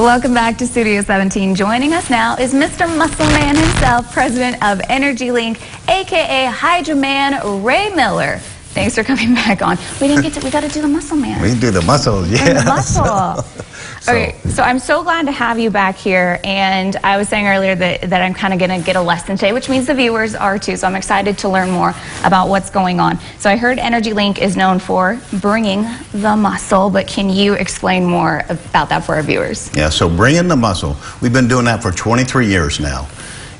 Welcome back to Studio 17. Joining us now is Mr. Muscle Man himself, president of Energy Link, aka Hydra Man, Ray Miller. Thanks for coming back on. We got to do the Muscle Man. We do the muscle, yeah. The muscle. Okay, so I'm so glad to have you back here, and I was saying earlier that I'm kind of going to get a lesson today, which means the viewers are too, so I'm excited to learn more about what's going on. So I heard Energy Link is known for bringing the muscle, but can you explain more about that for our viewers? Yeah, so bringing the muscle, we've been doing that for 23 years now.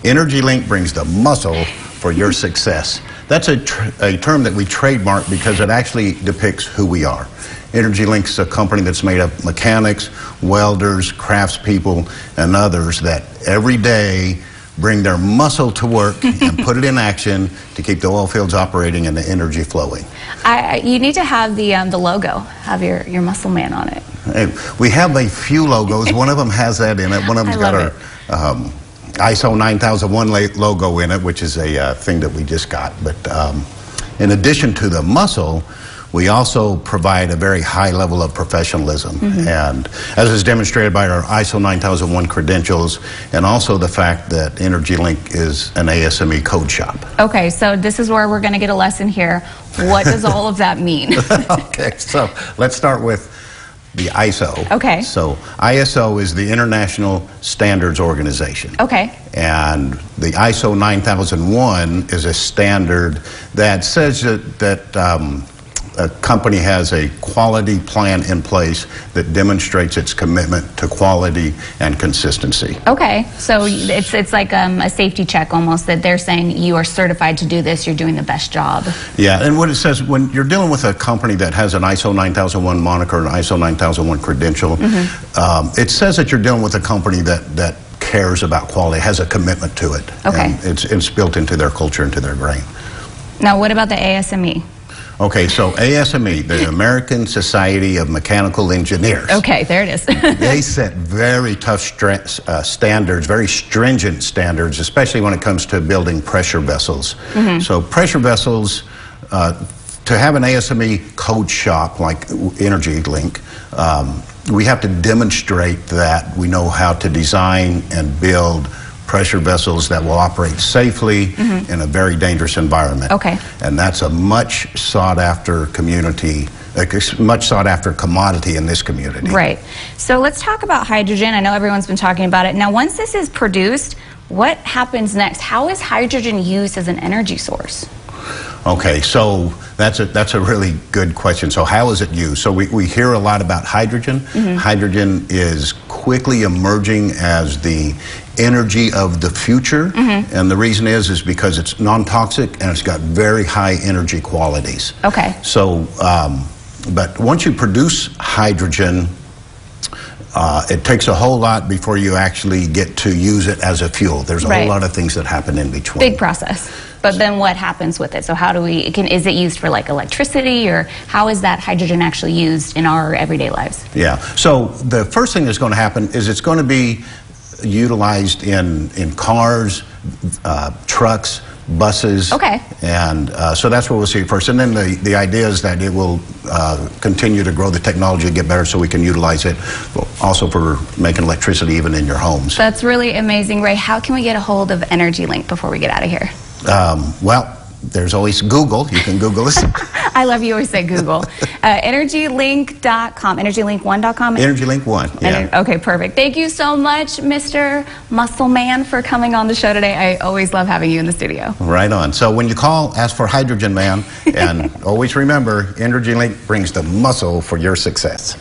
Energy Link brings the muscle for your success. That's a term that we trademark because it actually depicts who we are. Energy Link is a company that's made of mechanics, welders, craftspeople, and others that every day bring their muscle to work and put it in action to keep the oil fields operating and the energy flowing. You need to have the logo, have your Muscle Man on it. Hey, we have a few logos. One of them has that in it. One of them's got our ISO 9001 logo in it, which is a thing that we just got. But in addition to the muscle, we also provide a very high level of professionalism, and as is demonstrated by our ISO 9001 credentials, and also the fact that Energy Link is an ASME code shop. Okay, so this is where we're going to get a lesson here. What does all of that mean? Okay, so let's start with the ISO. Okay. So ISO is the International Standards Organization. Okay. And the ISO 9001 is a standard that says that a company has a quality plan in place that demonstrates its commitment to quality and consistency. Okay, so it's like a safety check almost, that they're saying you are certified to do this, you're doing the best job. Yeah, and what it says, when you're dealing with a company that has an ISO 9001 moniker, an ISO 9001 credential, it says that you're dealing with a company that cares about quality, has a commitment to it. Okay. And it's built into their culture, into their grain. Now what about the ASME? Okay, so ASME, the American Society of Mechanical Engineers. Okay, there it is. They set very tough standards, very stringent standards, especially when it comes to building pressure vessels. So pressure vessels, to have an ASME code shop like Energy Link, we have to demonstrate that we know how to design and build pressure vessels that will operate safely in a very dangerous environment. Okay. And that's a much sought after community, much sought after commodity in this community. Right. So let's talk about hydrogen. I know everyone's been talking about it. Now, once this is produced, what happens next? How is hydrogen used as an energy source? Okay, so that's a really good question. So how is it used? So we hear a lot about hydrogen. Hydrogen is quickly emerging as the energy of the future, and the reason is because it's non-toxic and it's got very high energy qualities. Okay. So, but once you produce hydrogen, it takes a whole lot before you actually get to use it as a fuel. There's a whole lot of things that happen in between. Big process. But then what happens with it? So how do is it used for like electricity, or how is that hydrogen actually used in our everyday lives? Yeah, so the first thing that's going to happen is it's going to be utilized in cars, trucks, buses. Okay. And so that's what we'll see first. And then the idea is that it will continue to grow the technology and get better so we can utilize it also for making electricity even in your homes. That's really amazing, Ray. How can we get a hold of Energy Link before we get out of here? Well, there's always Google. You can Google us. I love you always say Google. EnergyLink.com, EnergyLink1.com? EnergyLink1, yeah. Okay, perfect. Thank you so much, Mr. Muscle Man, for coming on the show today. I always love having you in the studio. Right on. So when you call, ask for Hydrogen Man, and always remember, Energy Link brings the muscle for your success.